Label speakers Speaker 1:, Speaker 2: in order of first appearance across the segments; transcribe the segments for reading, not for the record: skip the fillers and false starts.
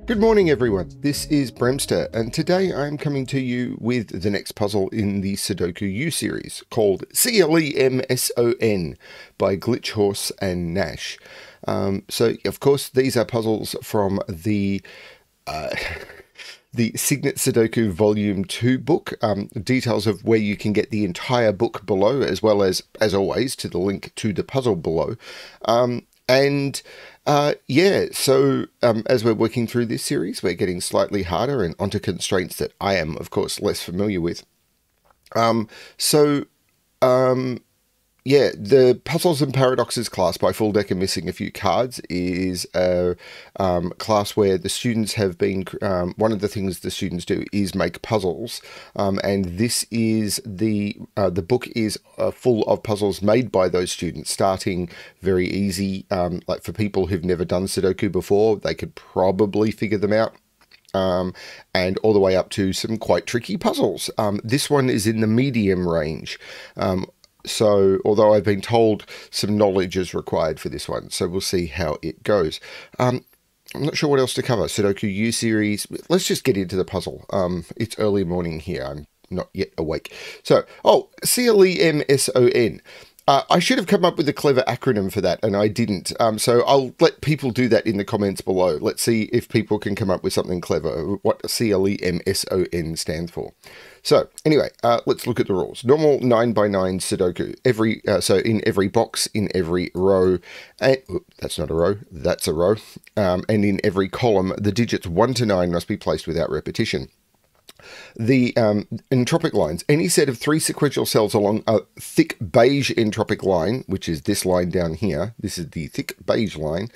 Speaker 1: Good morning everyone, this is BremSter and today I'm coming to you with the next puzzle in the Sudoku U series called CLEMSON by Glitch Horse and Nash. So of course these are puzzles from the Cygnet Sudoku Volume 2 book. Details of where you can get the entire book below, as well as always, to the link to the puzzle below. As we're working through this series, we're getting slightly harder and onto constraints that I am, of course, less familiar with. The Puzzles and Paradoxes class by FullDeck and Missing a Few Cards is a class where the students have been, one of the things the students do is make puzzles, and this is the book is full of puzzles made by those students, starting very easy, like for people who've never done Sudoku before, they could probably figure them out. And all the way up to some quite tricky puzzles. This one is in the medium range. So, although I've been told some knowledge is required for this one, so we'll see how it goes. I'm not sure what else to cover. Sudoku U series. Let's just get into the puzzle. It's early morning here. I'm not yet awake. So, CLEMSON. I should have come up with a clever acronym for that, and I didn't. So I'll let people do that in the comments below. Let's see if people can come up with something clever, what CLEMSON stands for. So anyway, let's look at the rules. Normal 9x9 Sudoku. So in every box, in every row, and, that's not a row, that's a row. And in every column, the digits 1 to 9 must be placed without repetition. The entropic lines, any set of 3 sequential cells along a thick beige entropic line, which is this line down here, this is the thick beige line,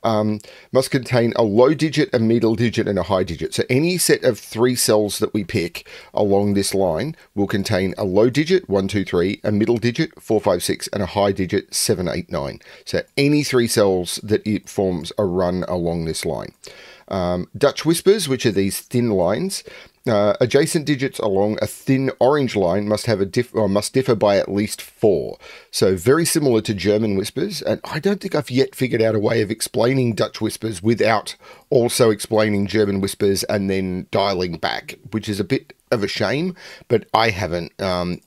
Speaker 1: must contain a low digit, a middle digit, and a high digit. So any set of 3 cells that we pick along this line will contain a low digit, 1, 2, 3, a middle digit, 4, 5, 6, and a high digit, 7, 8, 9. So any 3 cells that it forms a run along this line. Dutch whispers, which are these thin lines. Adjacent digits along a thin orange line must have must differ by at least 4. So very similar to German whispers, and I don't think I've yet figured out a way of explaining Dutch whispers without also explaining German whispers and then dialing back, which is a bit of a shame, but I haven't,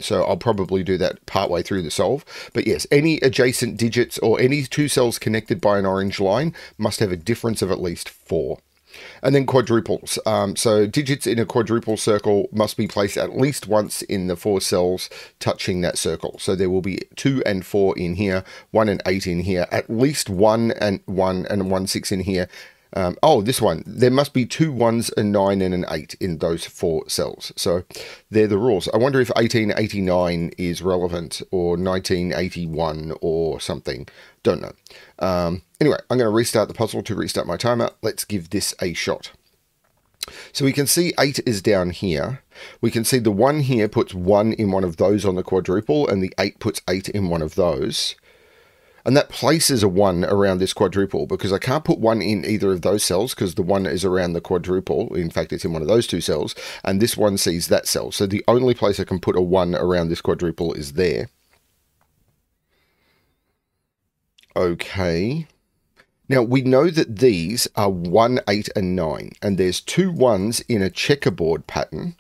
Speaker 1: so I'll probably do that partway through the solve. But yes, any adjacent digits or any 2 cells connected by an orange line must have a difference of at least 4. And then quadruples. So digits in a quadruple circle must be placed at least once in the 4 cells touching that circle. So there will be 2 and 4 in here, 1 and 8 in here, at least 1 and 1 and 1, 6 in here. This one, there must be 2 1s, a 9 and an 8 in those 4 cells. So they're the rules. I wonder if 1889 is relevant, or 1981 or something. Don't know. Anyway, I'm going to restart the puzzle to restart my timer. Let's give this a shot. So we can see 8 is down here. We can see the 1 here puts 1 in one of those on the quadruple, and the 8 puts 8 in one of those. And that places a 1 around this quadruple, because I can't put 1 in either of those cells because the 1 is around the quadruple. In fact, it's in one of those 2 cells, and this one sees that cell. So the only place I can put a 1 around this quadruple is there. Okay. Now, we know that these are 1, 8, and 9, and there's 2 1s in a checkerboard pattern.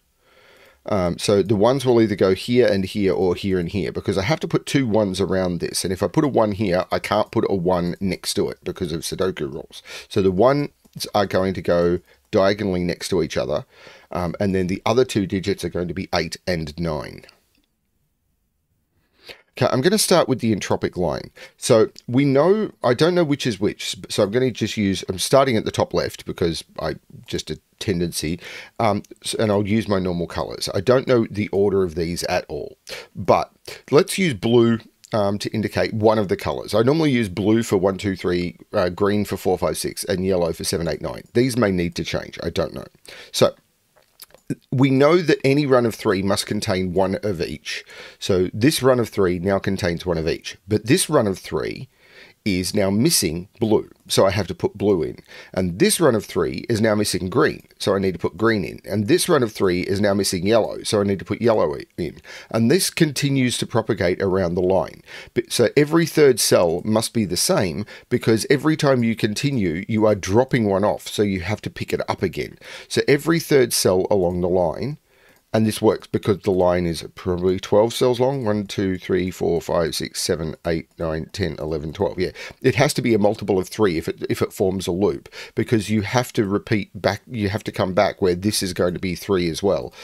Speaker 1: So the 1s will either go here and here, or here and here, because I have to put 2 1s around this. And if I put a 1 here, I can't put a 1 next to it because of Sudoku rules. So the 1s are going to go diagonally next to each other, and then the other 2 digits are going to be 8 and 9. Okay, I'm going to start with the entropic line. So we know, I don't know which is which, so I'm going to just use, I'm starting at the top left because just a tendency, and I'll use my normal colors. I don't know the order of these at all, but let's use blue to indicate one of the colors. I normally use blue for 1, 2, 3, green for 4, 5, 6, and yellow for 7, 8, 9. These may need to change, I don't know. So we know that any run of 3 must contain 1 of each. So this run of 3 now contains 1 of each. But this run of 3 is now missing blue, so I have to put blue in. And this run of 3 is now missing green, so I need to put green in. And this run of 3 is now missing yellow, so I need to put yellow in. And this continues to propagate around the line. So every third cell must be the same, because every time you continue, you are dropping one off, so you have to pick it up again. So every third cell along the line, and this works because the line is probably 12 cells long. 1, 2, 3, 4, 5, 6, 7, 8, 9, 10, 11, 12. Yeah, it has to be a multiple of 3 if it forms a loop, because you have to repeat back. You have to come back where this is going to be 3 as well.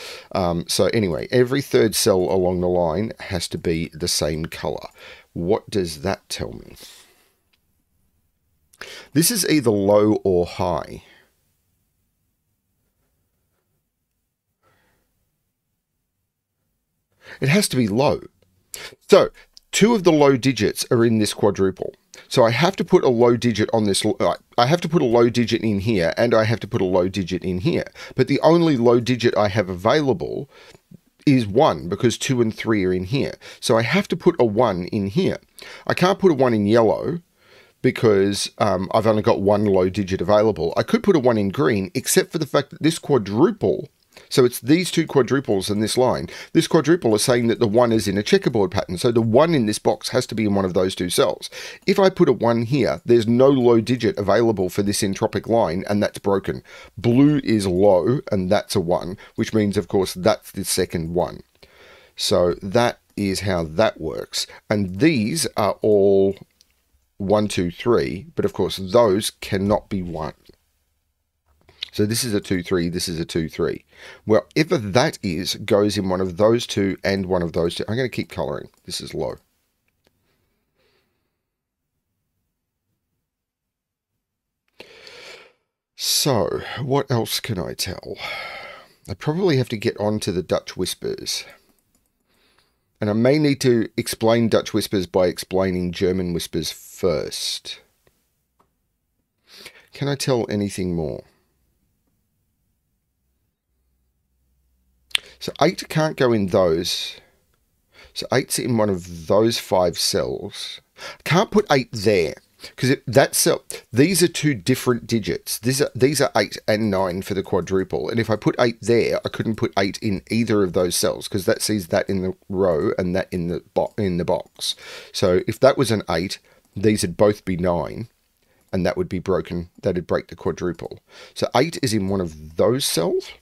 Speaker 1: So anyway, every third cell along the line has to be the same color. What does that tell me? This is either low or high. It has to be low. So 2 of the low digits are in this quadruple. So I have to put a low digit on this. I have to put a low digit in here, and I have to put a low digit in here. But the only low digit I have available is 1, because 2 and 3 are in here. So I have to put a 1 in here. I can't put a 1 in yellow, because I've only got 1 low digit available. I could put a 1 in green, except for the fact that this quadruple, so it's these 2 quadruples in this line. This quadruple is saying that the 1 is in a checkerboard pattern. So the 1 in this box has to be in one of those 2 cells. If I put a 1 here, there's no low digit available for this entropic line, and that's broken. Blue is low, and that's a 1, which means, of course, that's the second 1. So that is how that works. And these are all 1, 2, 3, but of course, those cannot be 1. So this is a 2, 3, this is a 2, 3. Wherever that is, goes in one of those 2 and one of those 2. I'm going to keep coloring. This is low. So, what else can I tell? I probably have to get on to the Dutch Whispers. And I may need to explain Dutch Whispers by explaining German Whispers first. Can I tell anything more? So 8 can't go in those. So 8's in one of those 5 cells. I can't put 8 there, because that cell, these are 2 different digits. These are 8 and 9 for the quadruple. And if I put 8 there, I couldn't put 8 in either of those cells, because that sees that in the row and that in the box. So if that was an 8, these would both be 9, and that would be broken. That'd break the quadruple. So 8 is in one of those cells.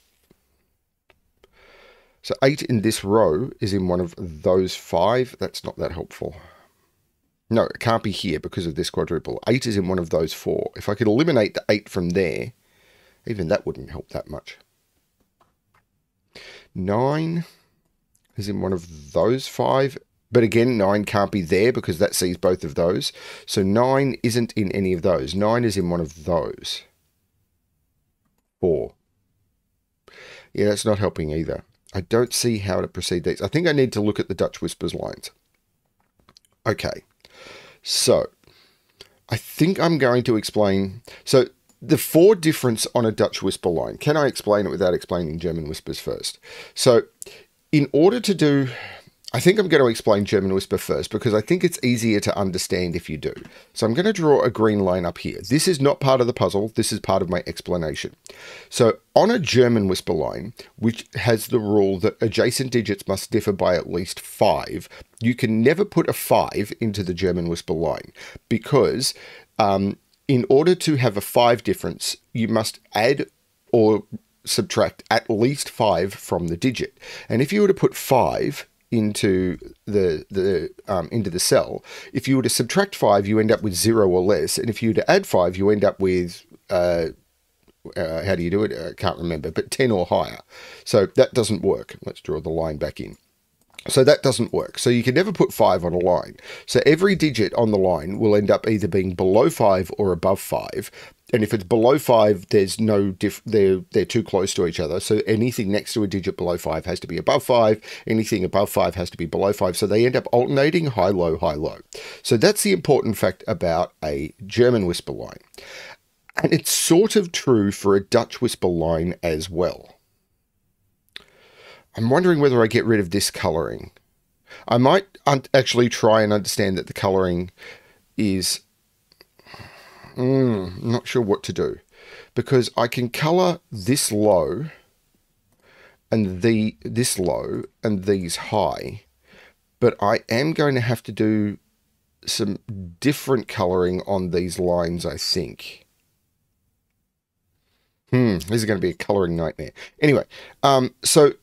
Speaker 1: So 8 in this row is in one of those 5. That's not that helpful. No, it can't be here because of this quadruple. 8 is in one of those 4. If I could eliminate the 8 from there, even that wouldn't help that much. 9 is in one of those 5. But again, 9 can't be there because that sees both of those. So 9 isn't in any of those. 9 is in one of those. 4. Yeah, that's not helping either. I don't see how to proceed these. I think I need to look at the Dutch Whispers lines. Okay, so I think I'm going to explain. So the 4 difference on a Dutch Whisper line. Can I explain it without explaining German Whispers first? So in order to do, I think I'm going to explain German Whisper first, because I think it's easier to understand if you do. So I'm going to draw a green line up here. This is not part of the puzzle. This is part of my explanation. So on a German Whisper line, which has the rule that adjacent digits must differ by at least 5, you can never put a 5 into the German Whisper line, because in order to have a 5 difference, you must add or subtract at least 5 from the digit. And if you were to put 5 into the cell, if you were to subtract 5, you end up with 0 or less, and if you were to add 5, you end up with how do you do it? I can't remember, but 10 or higher. So that doesn't work. Let's draw the line back in. So that doesn't work. So you can never put 5 on a line. So every digit on the line will end up either being below 5 or above 5. And if it's below 5, there's no they're too close to each other. So anything next to a digit below 5 has to be above 5. Anything above 5 has to be below 5. So they end up alternating high, low, high, low. So that's the important fact about a German Whisper line. And it's sort of true for a Dutch Whisper line as well. I'm wondering whether I get rid of this colouring. I might actually try and understand that the colouring is not sure what to do, because I can color this low and this low and these high, but I am going to have to do some different coloring on these lines, I think. This is going to be a coloring nightmare. Anyway, so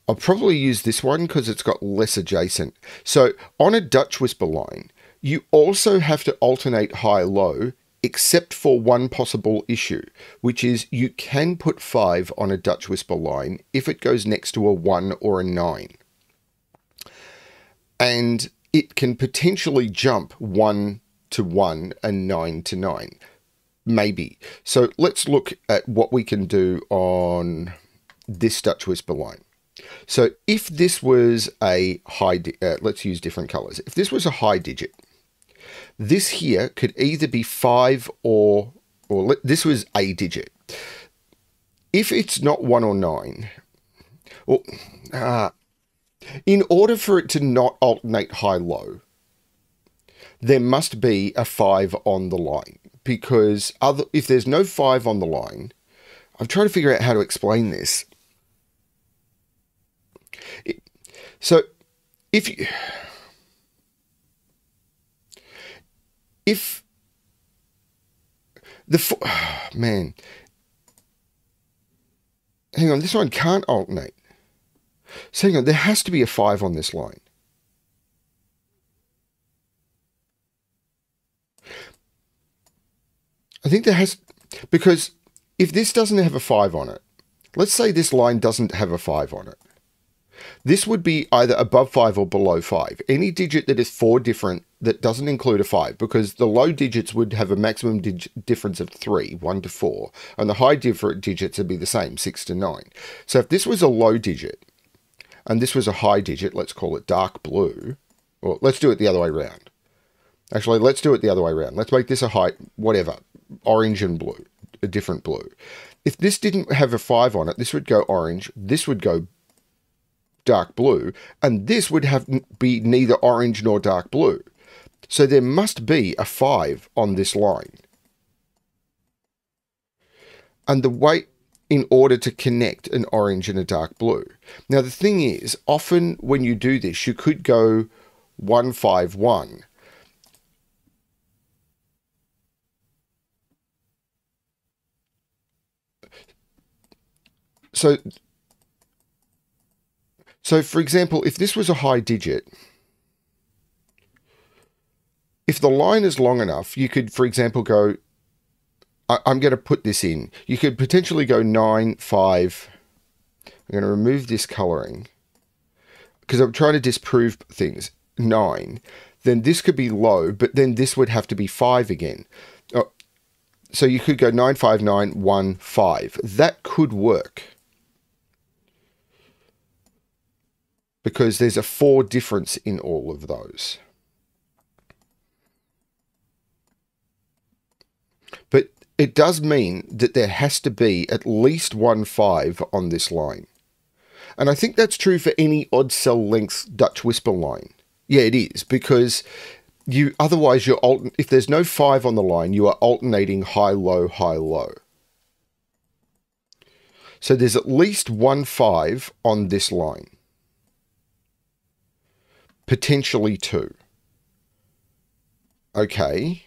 Speaker 1: I'll probably use this one because it's got less adjacent. So on a Dutch Whisper line, you also have to alternate high-low, except for one possible issue, which is you can put 5 on a Dutch Whisper line if it goes next to a 1 or a 9. And it can potentially jump 1 to 1 and 9 to 9. Maybe. So let's look at what we can do on this Dutch Whisper line. So if this was a high, let's use different colors. If this was a high digit, this here could either be 5 or this was a digit. If it's not 1 or 9, well, in order for it to not alternate high-low, there must be a 5 on the line. Because if there's no 5 on the line, I'm trying to figure out how to explain this. So if the man, hang on, this one can't alternate. So hang on, there has to be a 5 on this line. I think there has, because if this doesn't have a 5 on it, let's say this line doesn't have a 5 on it. This would be either above 5 or below 5. Any digit that is 4 different that doesn't include a 5, because the low digits would have a maximum difference of 3, 1 to 4, and the high digits would be the same, 6 to 9. So if this was a low digit, and this was a high digit, let's call it dark blue, or let's do it the other way around. Actually, let's do it the other way around. Let's make this a high, whatever, orange and blue, a different blue. If this didn't have a 5 on it, this would go orange, this would go dark blue, and this would be neither orange nor dark blue. So there must be a 5 on this line. And the way, in order to connect an orange and a dark blue. Now the thing is, often when you do this, you could go 1, 5, 1. So for example, if this was a high digit, if the line is long enough, you could, for example, go, I'm going to put this in. You could potentially go 9, 5. I'm going to remove this coloring because I'm trying to disprove things. 9. Then this could be low, but then this would have to be 5 again. So you could go 9, 5, 9, 1, 5. That could work. Because there's a 4 difference in all of those. But it does mean that there has to be at least 1 5 on this line. And I think that's true for any odd cell length Dutch Whisper line. Yeah, it is, because otherwise if there's no 5 on the line, you are alternating high, low, high, low. So there's at least 1 5 on this line. Potentially 2. Okay.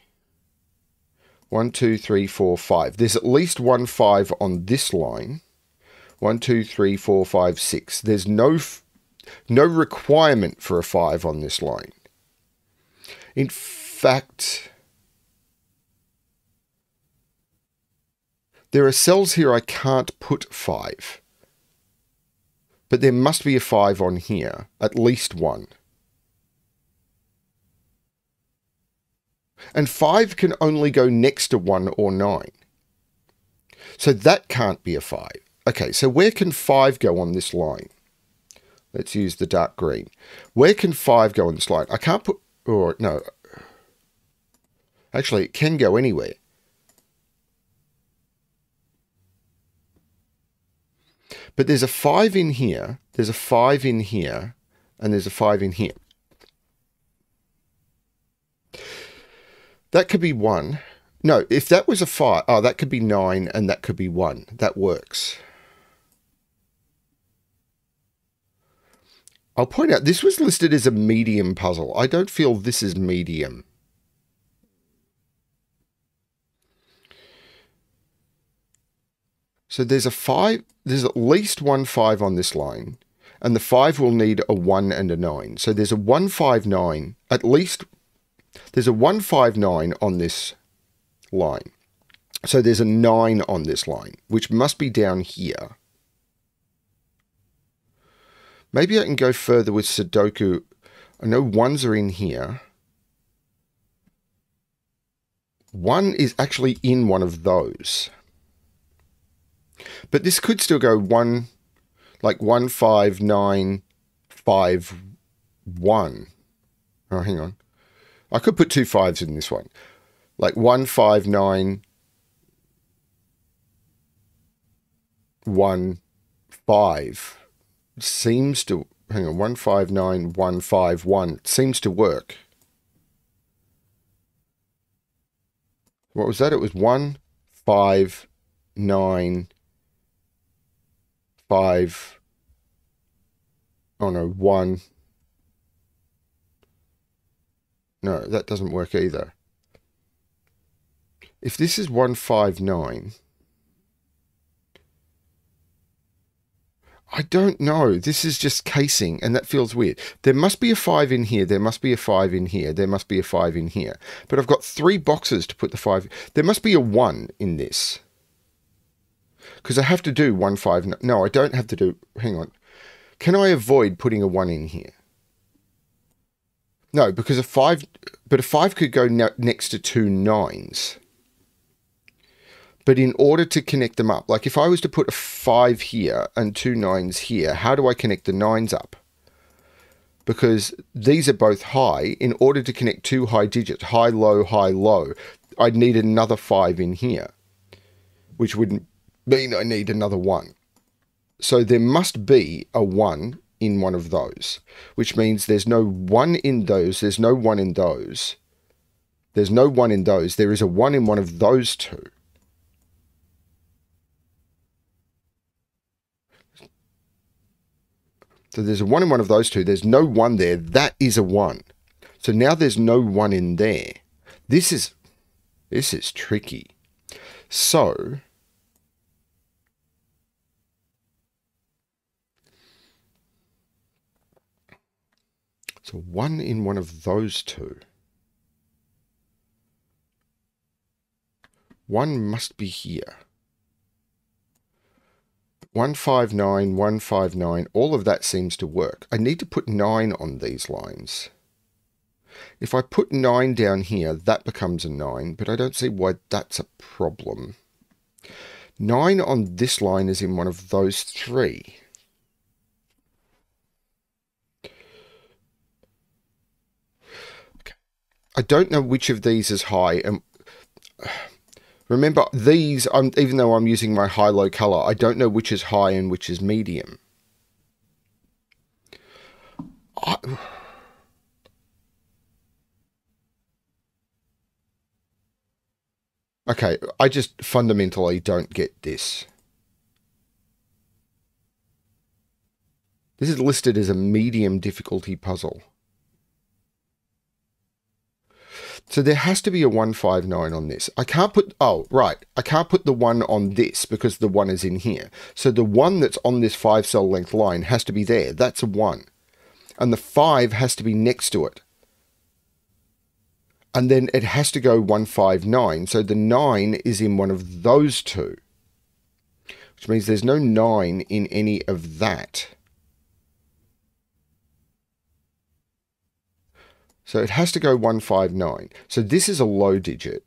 Speaker 1: 1, 2, 3, 4, 5. There's at least 1 5 on this line. 1, 2, 3, 4, 5, 6. There's no requirement for a 5 on this line. In fact, there are cells here I can't put 5. But there must be a 5 on here, at least 1. And 5 can only go next to 1 or 9. So that can't be a 5. Okay, so where can 5 go on this line? Let's use the dark green. Where can 5 go on this line? I can't put... Or, no. Actually, it can go anywhere. But there's a 5 in here, there's a 5 in here, and there's a 5 in here. That could be 1, No, if that was a 5, oh, that could be 9 and that could be 1. That works. I'll point out, this was listed as a medium puzzle. I don't feel this is medium. So there's a 5, there's at least one 5 on this line, and the 5 will need a 1 and a 9. So there's a 159, at least, there's a 159 on this line. So there's a 9 on this line, which must be down here. Maybe I can go further with Sudoku. I know 1s are in here. 1 is actually in one of those. But this could still go 1, like 1, 5, 9, 5, 1. Oh, hang on. I could put 2 5s in this one. Like 1, 5, 9, 1, 5. Seems to, hang on, 1, 5, 9, 1, 5, 1. Seems to work. What was that? It was 1, 5, 9, 5. Oh no, 1. No, that doesn't work either. If this is 1, 5, 9, I don't know. This is just casing, and that feels weird. There must be a 5 in here. There must be a 5 in here. There must be a 5 in here. But I've got 3 boxes to put the 5. There must be a 1 in this. Because I have to do 1, 5. No, I don't have to do... Hang on. Can I avoid putting a 1 in here? No, because a 5... But a 5 could go next to 2 9s. But in order to connect them up, like if I was to put a 5 here and 2 9s here, how do I connect the 9s up? Because these are both high. In order to connect 2 high digits, high, low, I'd need another 5 in here, which would mean I need another 1. So there must be a 1 in one of those, which means there's no 1 in those, there's no 1 in those, there's no 1 in those, there is a 1 in one of those two. So there's a 1 in one of those two. There's no 1 there. That is a 1. So now there's no 1 in there. This is tricky. So So 1 in one of those two. 1 must be here. 159, 159, all of that seems to work. I need to put 9 on these lines. If I put 9 down here, that becomes a 9, but I don't see why that's a problem. 9 on this line is in one of those 3. Okay. I don't know which of these is high, and remember, these, even though I'm using my high-low color, I don't know which is high and which is medium. Okay, I just fundamentally don't get this. This is listed as a medium difficulty puzzle. So there has to be a 159 on this. I can't put, oh, right. I can't put the 1 on this because the 1 is in here. So the 1 that's on this 5 cell length line has to be there. That's a 1. And the 5 has to be next to it. And then it has to go 159. So the 9 is in one of those two. Which means there's no 9 in any of that. So it has to go 159. So this is a low digit.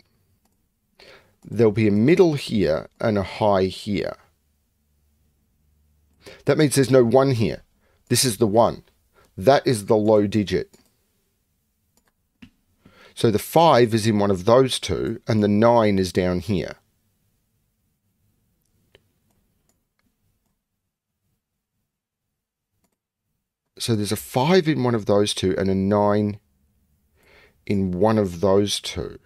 Speaker 1: There'll be a middle here and a high here. That means there's no 1 here. This is the 1. That is the low digit. So the 5 is in one of those two, and the 9 is down here. So there's a 5 in one of those two, and a 9 in one of those two.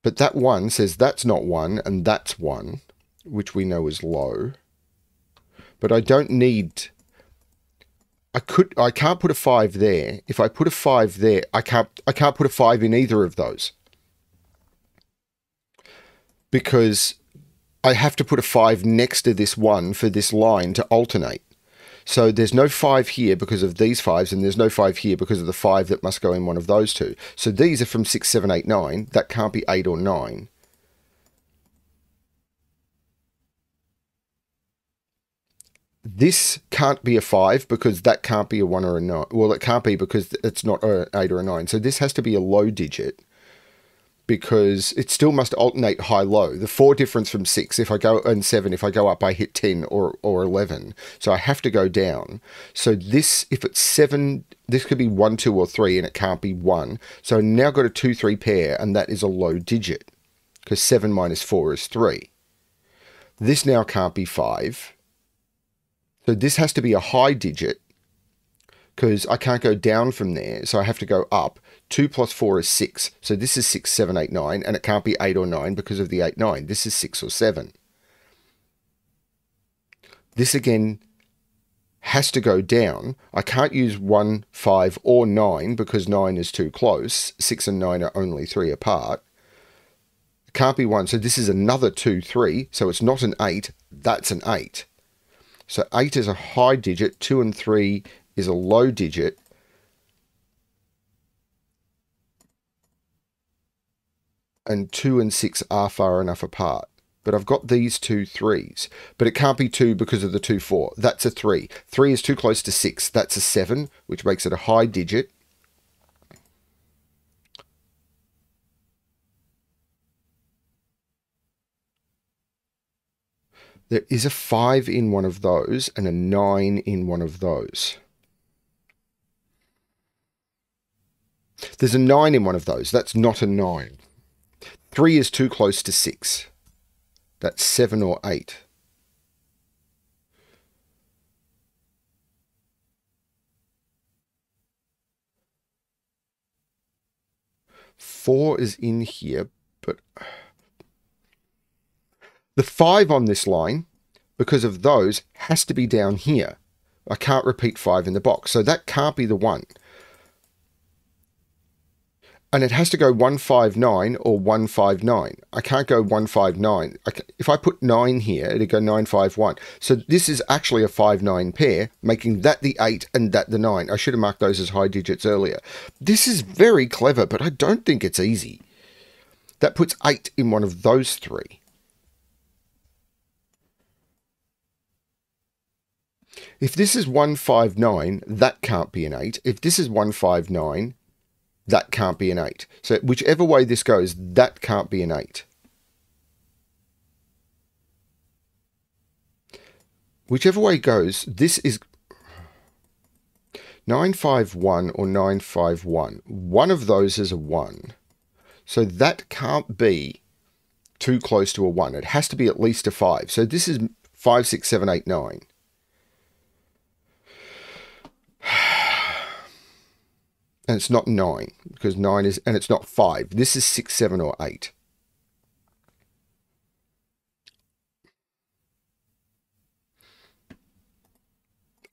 Speaker 1: But that 1 says that's not 1 and that's 1, which we know is low. But I don't need... I can't put a 5 there. If I put a 5 there, I can't put a 5 in either of those. Because I have to put a 5 next to this 1 for this line to alternate. So there's no 5 here because of these 5s, and there's no 5 here because of the 5 that must go in one of those two. So these are from 6, 7, 8, 9. That can't be 8 or 9. This can't be a 5 because that can't be a 1 or a 9. Well, it can't be because it's not an 8 or a 9. So this has to be a low digit because it still must alternate high-low. The 4 difference from 6, if I go, and 7, if I go up, I hit 10 or 11. So I have to go down. So this, if it's 7, this could be 1, 2, or 3, and it can't be 1. So now I've got a 2, 3 pair, and that is a low digit because 7 minus 4 is 3. This now can't be 5. So this has to be a high digit because I can't go down from there. So I have to go up. 2 plus 4 is 6. So this is 6, 7, 8, 9. And it can't be 8 or 9 because of the 8, 9. This is 6 or 7. This again has to go down. I can't use 1, 5 or 9 because 9 is too close. 6 and 9 are only 3 apart. It can't be 1. So this is another 2, 3. So it's not an 8. That's an 8. So 8 is a high digit, 2 and 3 is a low digit. And 2 and 6 are far enough apart. But I've got these 2 3s. But it can't be 2 because of the 2, 4. That's a 3. 3 is too close to 6. That's a 7, which makes it a high digit. There is a 5 in one of those and a 9 in one of those. There's a 9 in one of those. That's not a 9. 3 is too close to 6. That's 7 or 8. Four is in here, but the 5 on this line, because of those, has to be down here. I can't repeat 5 in the box, so that can't be the 1. And it has to go 159 or 159. I can't go 159. If I put 9 here, it'd go 951. So this is actually a 5-9 pair, making that the 8 and that the 9. I should have marked those as high digits earlier. This is very clever, but I don't think it's easy. That puts 8 in one of those 3. If this is 159, that can't be an 8. If this is 159, that can't be an 8. So whichever way this goes, that can't be an 8. Whichever way it goes, this is 951 or 951. One of those is a 1. So that can't be too close to a 1. It has to be at least a 5. So this is 5, 6, 7, 8, 9. And it's not 9, because 9 is, and it's not 5. This is 6, 7, or 8.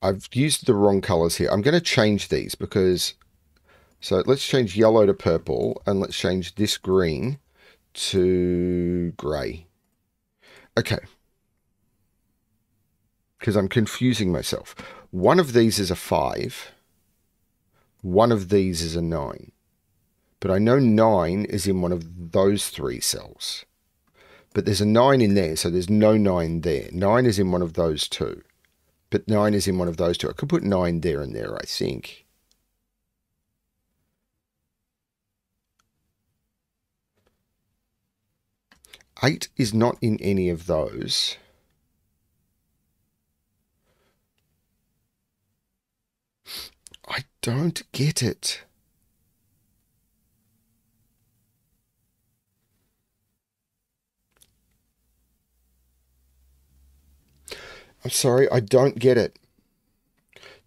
Speaker 1: I've used the wrong colors here. I'm going to change these because, so let's change yellow to purple, and let's change this green to grey. Okay. Because I'm confusing myself. One of these is a 5. One of these is a 9. But I know 9 is in one of those 3 cells. But there's a 9 in there, so there's no 9 there. 9 is in one of those 2. But 9 is in one of those 2. I could put 9 there and there, I think. Eight is not in any of those. I don't get it. I'm sorry, I don't get it.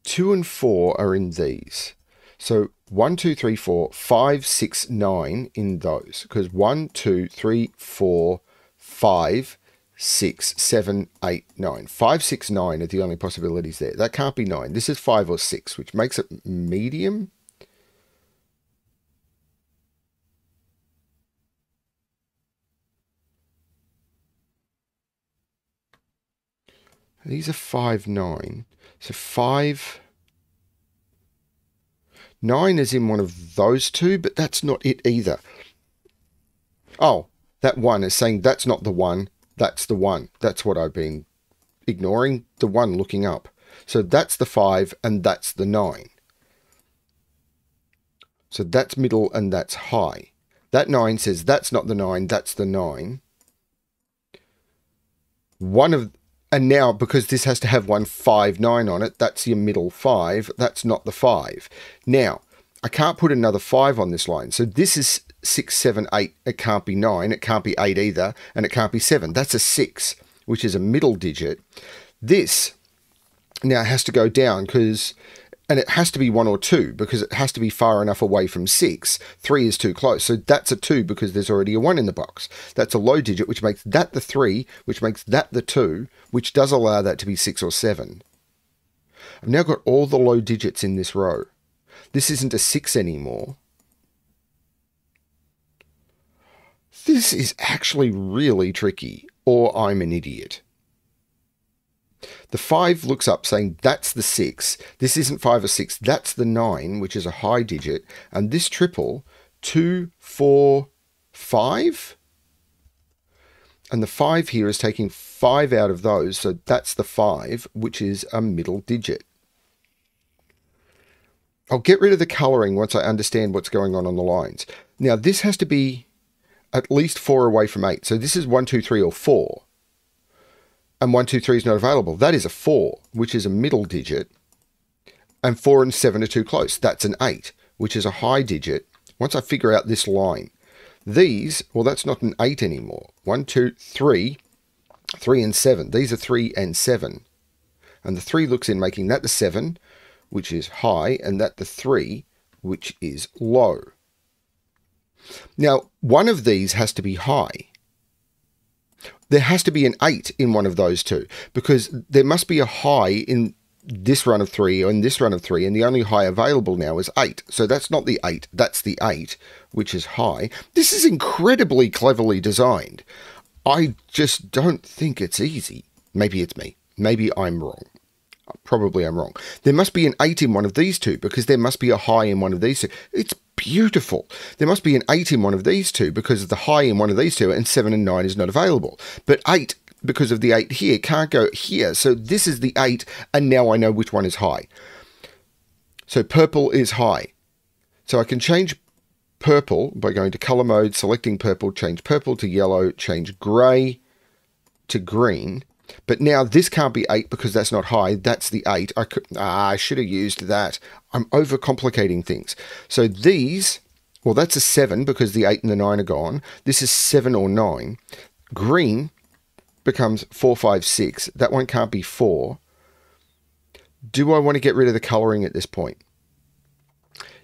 Speaker 1: 2 and 4 are in these. So 1, 2, 3, 4, 5, 6, 9 in those. Because 1, 2, 3, 4, 5, 6, 7, 8, 9. 5, 6, 9 are the only possibilities there. That can't be 9. This is 5 or 6, which makes it medium. These are 5, 9. So 5, 9 is in one of those two, but that's not it either. Oh, that 1 is saying that's not the 1. That's the 1. That's what I've been ignoring. The 1 looking up. So that's the 5 and that's the 9. So that's middle and that's high. That 9 says that's not the 9. That's the 9. And now, because this has to have 1, 5, 9 on it, that's your middle 5. That's not the 5. Now, I can't put another 5 on this line. So this is 6, 7, 8. It can't be 9. It can't be 8 either. And it can't be 7. That's a 6, which is a middle digit. This now has to go down and it has to be 1 or 2 because it has to be far enough away from 6. 3 is too close. So that's a 2 because there's already a 1 in the box. That's a low digit, which makes that the 3, which makes that the 2, which does allow that to be 6 or 7. I've now got all the low digits in this row. This isn't a 6 anymore. This is actually really tricky, or I'm an idiot. The 5 looks up saying that's the 6. This isn't 5 or 6. That's the 9, which is a high digit. And this triple, 2, 4, 5. And the 5 here is taking 5 out of those. So that's the 5, which is a middle digit. I'll get rid of the colouring once I understand what's going on the lines. Now, this has to be at least 4 away from 8. So this is 1, 2, 3, or 4. And 1, 2, 3 is not available. That is a 4, which is a middle digit. And 4 and 7 are too close. That's an 8, which is a high digit. Once I figure out this line, these, well, that's not an 8 anymore. 1, 2, 3, 3 and 7. These are 3 and 7. And the 3 looks in making that the 7, which is high, and that the 3, which is low. Now, one of these has to be high. There has to be an 8 in one of those two, because there must be a high in this run of 3 or in this run of 3, and the only high available now is 8. So that's not the 8, that's the 8, which is high. This is incredibly cleverly designed. I just don't think it's easy. Maybe it's me. Maybe I'm wrong. Probably I'm wrong. There must be an 8 in one of these two, because there must be a high in one of these two. It's beautiful. There must be an 8 in one of these two, because of the high in one of these two, and 7 and 9 is not available. But 8, because of the 8 here, can't go here. So this is the 8, and now I know which one is high. So purple is high. So I can change purple by going to color mode, selecting purple, change purple to yellow, change gray to green. But now this can't be 8 because that's not high. That's the 8. I should have used that. I'm overcomplicating things. So these, well, that's a 7 because the 8 and the 9 are gone. This is 7 or 9. Green becomes 4, 5, 6. That one can't be 4. Do I want to get rid of the colouring at this point?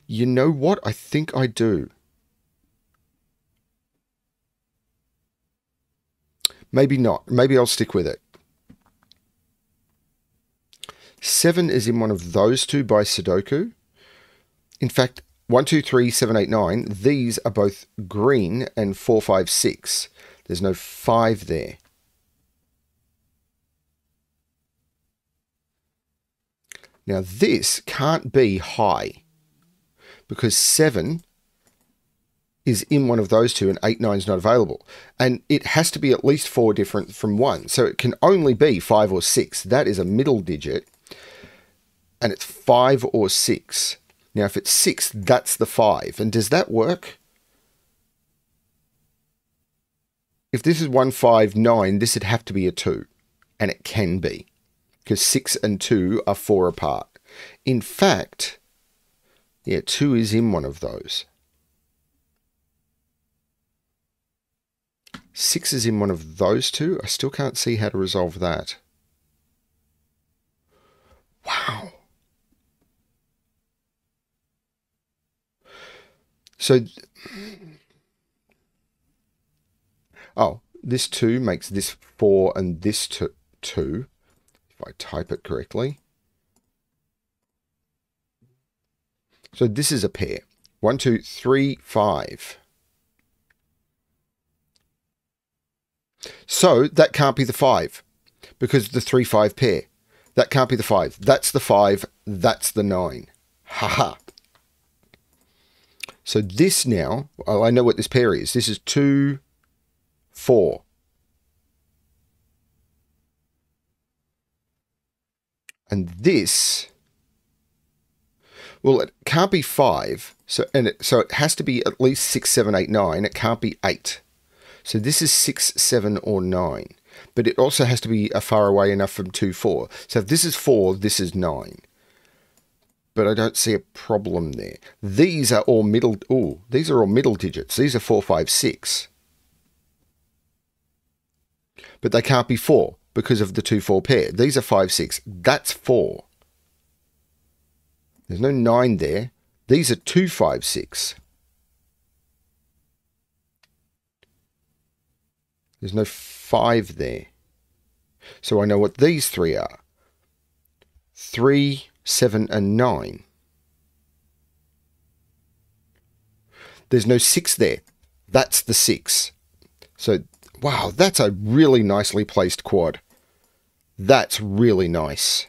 Speaker 1: You know what? I think I do. Maybe not. Maybe I'll stick with it. 7 is in one of those two by Sudoku. In fact, 1, 2, 3, 7, 8, 9, these are both green, and 4, 5, 6. There's no 5 there. Now this can't be high, because 7 is in one of those two and 8, 9 is not available. And it has to be at least 4 different from 1. So it can only be 5 or 6. That is a middle digit. And it's 5 or 6. Now, if it's 6, that's the 5. And does that work? If this is 1, 5, 9, this would have to be a 2. And it can be, because 6 and 2 are 4 apart. In fact, yeah, 2 is in one of those. 6 is in one of those two. I still can't see how to resolve that. Wow. So, oh, this 2 makes this 4 and this 2, if I type it correctly. So this is a pair. 1, 2, 3, 5. So that can't be the 5 because the 3, 5 pair. That can't be the 5. That's the 5. That's the 9. Haha. So this now, well, I know what this pair is. This is 2, 4. And this, well, it can't be 5. So it has to be at least 6, 7, 8, 9. It can't be 8. So this is 6, 7, or 9. But it also has to be far away enough from 2, 4. So if this is 4, this is 9. But I don't see a problem there. These are all middle. Oh, these are all middle digits. These are 4, 5, 6. But they can't be 4 because of the 2, 4 pair. These are 5, 6. That's 4. There's no 9 there. These are 2, 5, 6. There's no 5 there. So I know what these 3 are. 3, 7, and 9. There's no 6 there. That's the 6. So, wow, that's a really nicely placed quad. That's really nice.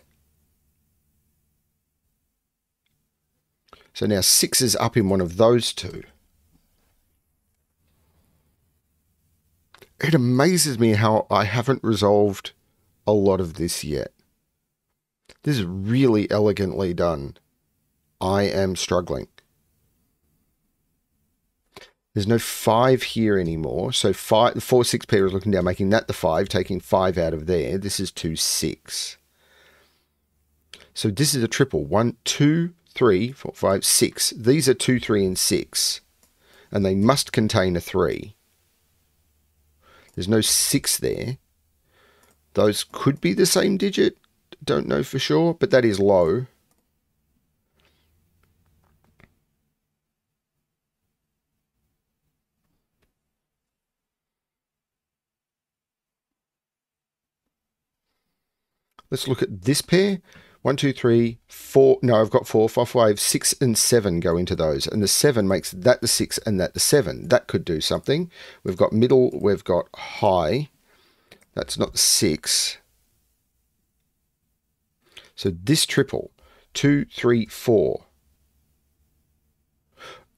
Speaker 1: So now 6 is up in one of those 2. It amazes me how I haven't resolved a lot of this yet. This is really elegantly done. I am struggling. There's no 5 here anymore. So 5, the 4, 6 pair is looking down, making that the 5, taking 5 out of there. This is 2, 6. So this is a triple. 1, 2, 3, 4, 5, 6. These are 2, 3, and 6. And they must contain a 3. There's no 6 there. Those could be the same digit. Don't know for sure, but that is low. Let's look at this pair. 1, 2, 3, 4. No, I've got 4, 5, 5, 6, and 7 go into those. And the 7 makes that the 6 and that the 7. That could do something. We've got middle, we've got high. That's not the 6. So this triple, 2, 3, 4.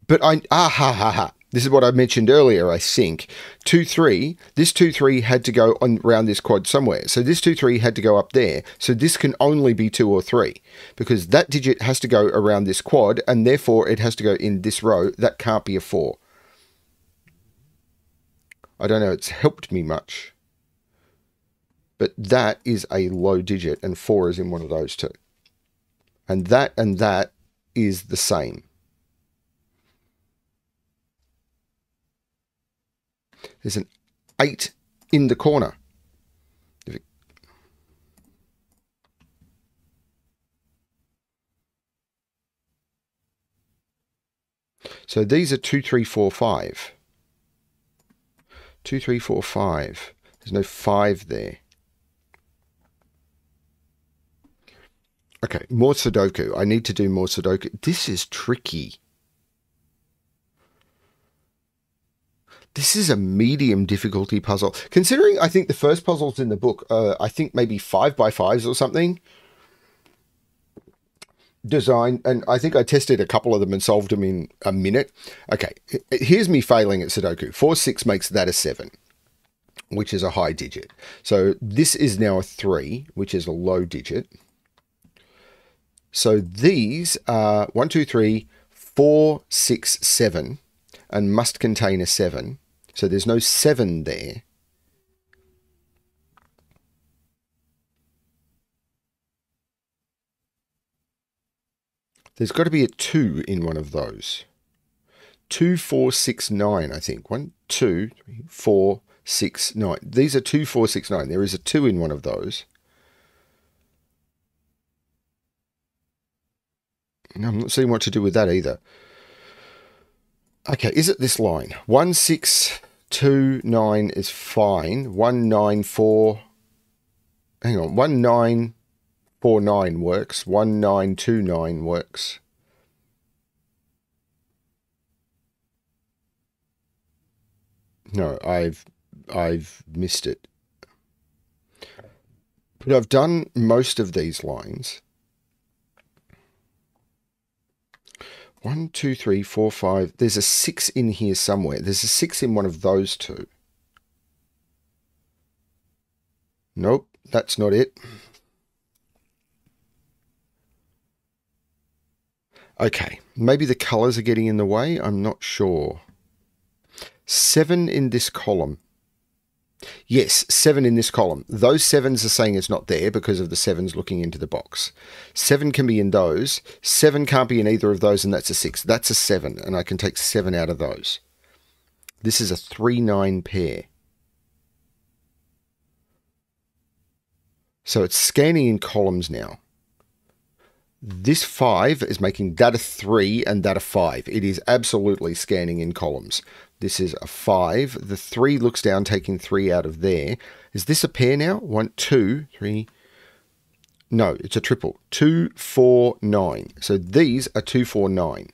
Speaker 1: But this is what I mentioned earlier, I think. 2, 3, this 2, 3 had to go on around this quad somewhere. So this 2, 3 had to go up there. So this can only be 2 or 3 because that digit has to go around this quad and therefore it has to go in this row. That can't be a 4. I don't know, it's helped me much. But that is a low digit and 4 is in one of those 2. And that is the same. There's an 8 in the corner. So these are 2, 3, 4, 5. 2, 3, 4, 5. There's no 5 there. Okay, more Sudoku. I need to do more Sudoku. This is tricky. This is a medium difficulty puzzle. Considering I think the first puzzles in the book, I think maybe 5x5s or something. Design, and I think I tested a couple of them and solved them in a minute. Okay, here's me failing at Sudoku. 4, 6 makes that a 7, which is a high digit. So this is now a 3, which is a low digit. So these are 1, 2, 3, 4, 6, 7, and must contain a 7. So there's no 7 there. There's got to be a 2 in one of those. 2, 4, 6, 9, I think. 1, 2, 3, 4, 6, 9. These are 2, 4, 6, 9. There is a 2 in one of those. I'm not seeing what to do with that either. Okay, is it this line? 1629 is fine. 194. Hang on. 1949 works. 1929 works. No, I've missed it. But I've done most of these lines. 1, 2, 3, 4, 5. There's a 6 in here somewhere. There's a 6 in one of those two. Nope, that's not it. Okay, maybe the colors are getting in the way. I'm not sure. 7 in this column. Yes, 7 in this column. Those 7s are saying it's not there because of the 7s looking into the box. 7 can be in those. 7 can't be in either of those, and that's a 6. That's a 7, and I can take 7 out of those. This is a 3-9 pair. So it's scanning in columns now. This 5 is making that a 3 and that a 5. It is absolutely scanning in columns. This is a 5. The 3 looks down, taking 3 out of there. Is this a pair now? 1, 2, 3. No, it's a triple. 2, 4, 9. So these are 2, 4, 9.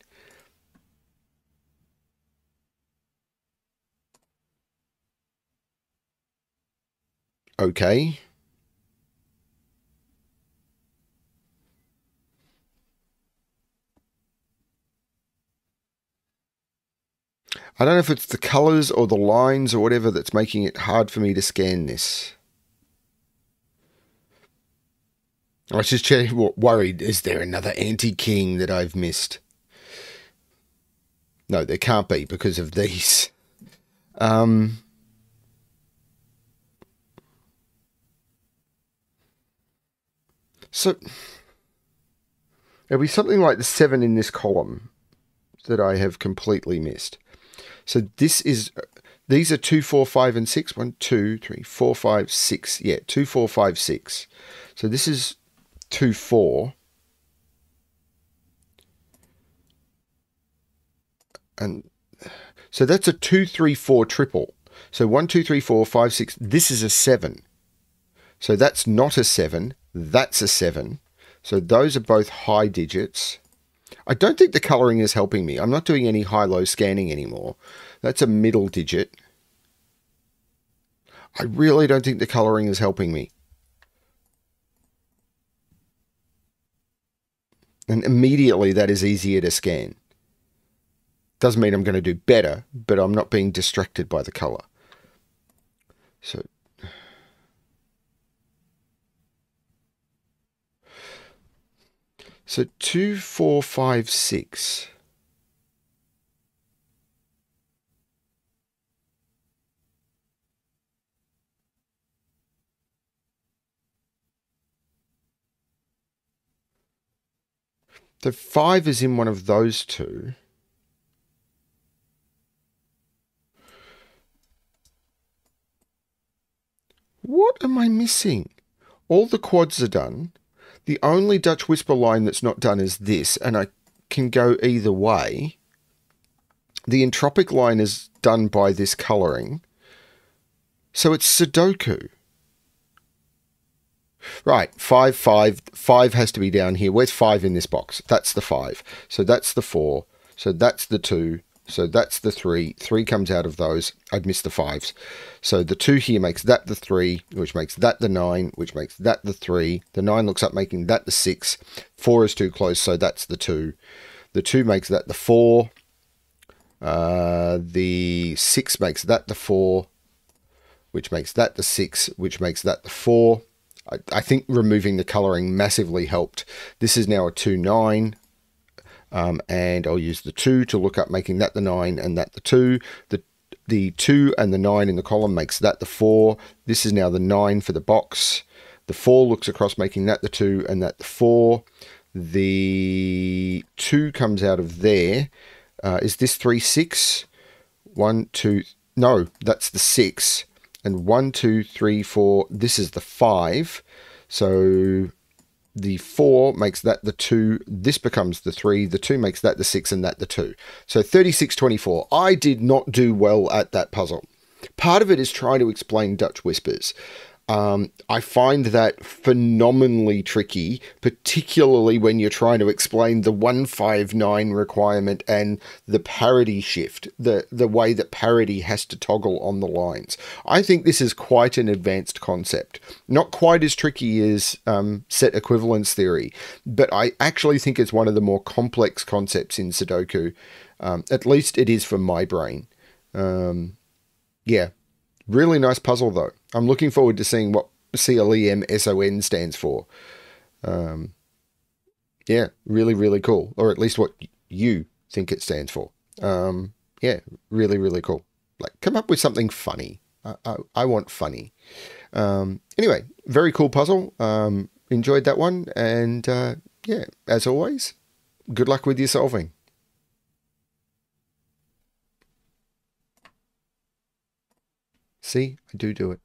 Speaker 1: Okay. I don't know if it's the colors or the lines or whatever that's making it hard for me to scan this. I was just worried, is there another anti-king that I've missed? No, there can't be because of these. So, it'll be something like the 7 in this column that I have completely missed. So these are 2, 4, 5, and 6. 1, 2, 3, 4, 5, 6. Yeah, 2, 4, 5, 6. So this is 2, 4. And so that's a 2, 3, 4 triple. So 1, 2, 3, 4, 5, 6. This is a 7. So that's not a 7. That's a 7. So those are both high digits. I don't think the coloring is helping me. I'm not doing any high-low scanning anymore. That's a middle digit. I really don't think the coloring is helping me. And immediately that is easier to scan. Doesn't mean I'm going to do better, but I'm not being distracted by the color. So 2, 4, 5, 6. The 5 is in one of those two. What am I missing? All the quads are done. The only Dutch Whisper line that's not done is this, and I can go either way. The Entropic line is done by this colouring. So it's Sudoku. Right, 5, 5. 5 has to be down here. Where's 5 in this box? That's the 5. So that's the 4. So that's the 2. So that's the 3. 3 comes out of those. I'd miss the 5s. So the 2 here makes that the 3, which makes that the 9, which makes that the 3. The 9 looks up, making that the 6. 4 is too close, so that's the 2. The 2 makes that the 4. The 6 makes that the 4, which makes that the 6, which makes that the 4. I think removing the colouring massively helped. This is now a 2, 9. And I'll use the 2 to look up, making that the 9 and that the 2. The 2 and the 9 in the column makes that the 4. This is now the 9 for the box. The 4 looks across, making that the 2 and that the 4. The 2 comes out of there. Is this 3, 6? 1, 2... No, that's the 6. And 1, 2, 3, 4... This is the 5. So the 4 makes that the 2, this becomes the 3, the 2 makes that the 6, and that the 2. So 36, 24. I did not do well at that puzzle. Part of it is trying to explain Dutch whispers. I find that phenomenally tricky, particularly when you're trying to explain the 159 requirement and the parity shift, the way that parity has to toggle on the lines. I think this is quite an advanced concept. Not quite as tricky as set equivalence theory, but I actually think it's one of the more complex concepts in Sudoku. At least it is for my brain. Yeah. Really nice puzzle, though. I'm looking forward to seeing what CLEMSON stands for. Yeah, really, really cool. Or at least what you think it stands for. Yeah, really, really cool. Like, come up with something funny. I want funny. Anyway, very cool puzzle. Enjoyed that one. And yeah, as always, good luck with your solving. See, I do it.